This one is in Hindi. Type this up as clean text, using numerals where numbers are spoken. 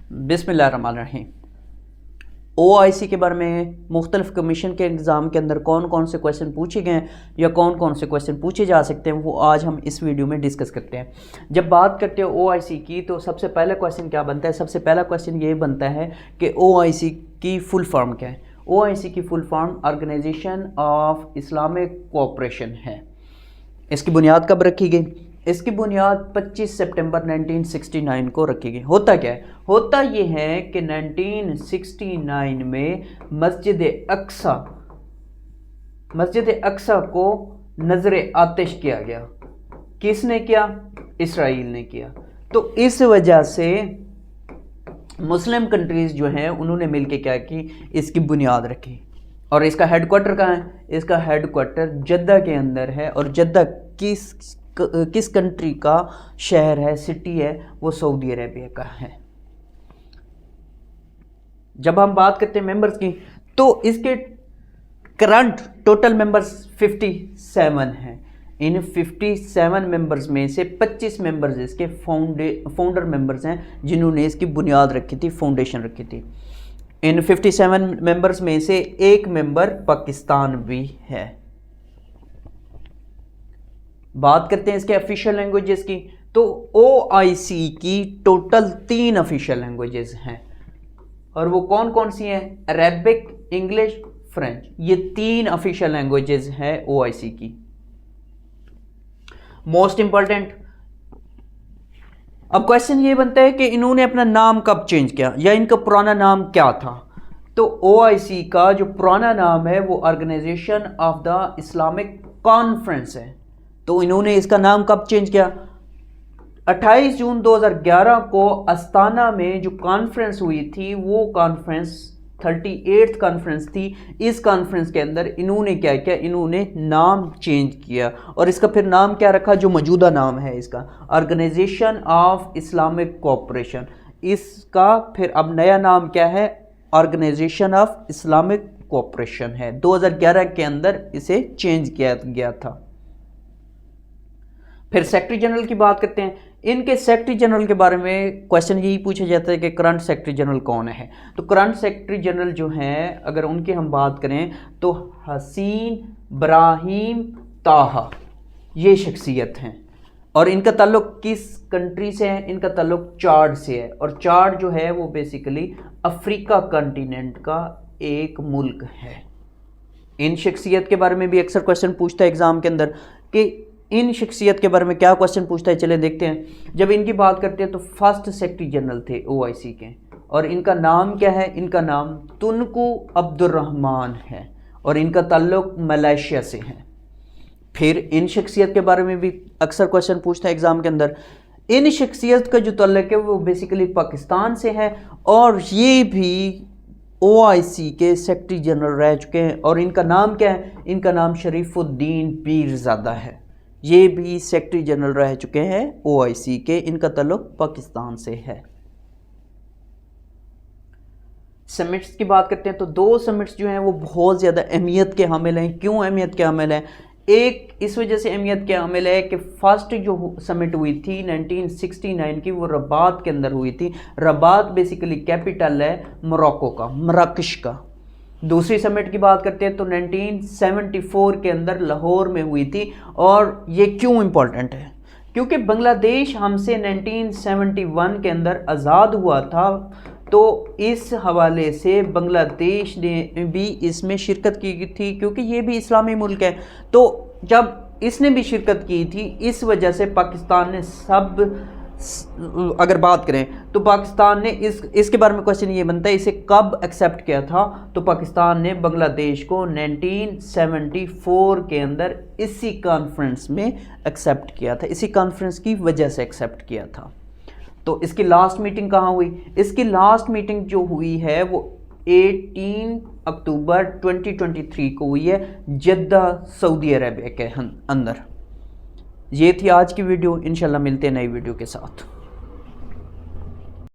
बिस्मिल्लाहिर्रहमानिर्रहीम। OIC के बारे में मुख्तलिफ कमीशन के एग्ज़ाम के अंदर कौन कौन से क्वेश्चन पूछे गए हैं या कौन कौन से क्वेश्चन पूछे जा सकते हैं, वो आज हम इस वीडियो में डिस्कस करते हैं। जब बात करते हैं OIC की, तो सबसे पहला क्वेश्चन क्या बनता है? सबसे पहला क्वेश्चन ये बनता है कि OIC की फुल फॉर्म क्या है। OIC की full form organisation of Islamic cooperation है। इसकी बुनियाद कब रखी गई? इसकी बुनियाद 25 सितंबर 1969 को रखी गई। होता क्या है? होता ये है कि 1969 में मस्जिद अक्सा को नजर आतिश किया गया। किसने किया? इसराइल ने किया। तो इस वजह से मुस्लिम कंट्रीज जो हैं उन्होंने मिलकर क्या की, इसकी बुनियाद रखी। और इसका हेडक्वार्टर कहाँ है? इसका हेडक्वार्टर जद्दा के अंदर है। और जद्दा किस कंट्री का शहर है, सिटी है? वो सऊदी अरेबिया का है। जब हम बात करते हैं मेंबर्स की, तो इसके करंट टोटल मेंबर्स 57 हैं। इन 57 मेंबर्स में से 25 मेंबर्स इसके फाउंडर मेंबर्स हैं, जिन्होंने इसकी बुनियाद रखी थी, फाउंडेशन रखी थी। इन 57 मेंबर्स में से एक मेंबर पाकिस्तान भी है। बात करते हैं इसके ऑफिशियल लैंग्वेजेस की, तो OIC की टोटल 3 ऑफिशियल लैंग्वेजेस हैं। और वो कौन कौन सी हैं? Arabic, English, French. ये 3 ऑफिशियल लैंग्वेजेस हैं OIC की। मोस्ट इंपॉर्टेंट, अब क्वेश्चन ये बनता है कि इन्होंने अपना नाम कब चेंज किया या इनका पुराना नाम क्या था। तो OIC का जो पुराना नाम है वो organisation of the Islamic conference है। तो इन्होंने इसका नाम कब चेंज किया? 28 जून 2011 को अस्ताना में जो कॉन्फ्रेंस हुई थी, वो कॉन्फ्रेंस 38th कॉन्फ्रेंस थी। इस कॉन्फ्रेंस के अंदर इन्होंने क्या किया? इन्होंने नाम चेंज किया। और इसका फिर नाम क्या रखा? जो मौजूदा नाम है इसका, ऑर्गेनाइजेशन ऑफ इस्लामिक कोऑपरेशन। इसका फिर अब नया नाम क्या है? ऑर्गेनाइजेशन ऑफ इस्लामिक कोऑपरेशन है। 2011 के अंदर इसे चेंज किया गया था। फिर सेक्रेटरी जनरल की बात करते हैं। इनके सेक्रेटरी जनरल के बारे में क्वेश्चन यही पूछा जाता है कि करंट सेक्रेटरी जनरल कौन है। तो करंट सेक्रेटरी जनरल जो हैं, अगर उनकी हम बात करें तो हसीन ब्राहीम ताहा, ये शख्सियत हैं। और इनका ताल्लुक किस कंट्री से है? इनका ताल्लुक चाड से है। और चाड जो है वो बेसिकली अफ्रीका कॉन्टिनेंट का एक मुल्क है। इन शख्सियत के बारे में भी अक्सर क्वेश्चन पूछता है एग्जाम के अंदर कि इन शख्सियत के बारे में क्या क्वेश्चन पूछता है, चले देखते हैं। जब इनकी बात करते हैं तो फर्स्ट सेक्रेटरी जनरल थे OIC के, और इनका नाम क्या है? इनका नाम तुनको अब्दुर्रहमान है और इनका ताल्लुक मलेशिया से है। फिर इन शख्सियत के बारे में भी अक्सर क्वेश्चन पूछता है एग्जाम के अंदर। इन शख्सियत का जो ताल्लुक है वो बेसिकली पाकिस्तान से है, और ये भी OIC के सेक्रेटरी जनरल रह चुके हैं। और इनका नाम क्या है? इनका नाम शरीफुद्दीन पीरज़ादा है। ये भी सेक्रेटरी जनरल रह चुके हैं OIC के। इनका ताल्लुक पाकिस्तान से है। समिट्स की बात करते हैं तो 2 समिट्स जो हैं वो बहुत ज़्यादा अहमियत के हामिल हैं। क्यों अहमियत के हामिल हैं? एक इस वजह से अहमियत के हामिल है कि फर्स्ट जो समिट हुई थी 1969 की, वो रबात के अंदर हुई थी। रबात बेसिकली कैपिटल है मोरक्को का, मराकश का। दूसरी समिट की बात करते हैं तो 1974 के अंदर लाहौर में हुई थी। और ये क्यों इम्पोर्टेंट है? क्योंकि बांग्लादेश हमसे 1971 के अंदर आज़ाद हुआ था। तो इस हवाले से बांग्लादेश ने भी इसमें शिरकत की थी, क्योंकि ये भी इस्लामी मुल्क है। तो जब इसने भी शिरकत की थी, इस वजह से पाकिस्तान ने अगर बात करें तो पाकिस्तान ने इसके बारे में क्वेश्चन ये बनता है, इसे कब एक्सेप्ट किया था? तो पाकिस्तान ने बांग्लादेश को 1974 के अंदर इसी कॉन्फ्रेंस में एक्सेप्ट किया था। इसी कॉन्फ्रेंस की वजह से एक्सेप्ट किया था। तो इसकी लास्ट मीटिंग कहाँ हुई? इसकी लास्ट मीटिंग जो हुई है वो 18 अक्टूबर 2023 को हुई है, जद्दा सऊदी अरेबिया के अंदर। ये थी आज की वीडियो। इंशाल्लाह मिलते हैं नई वीडियो के साथ।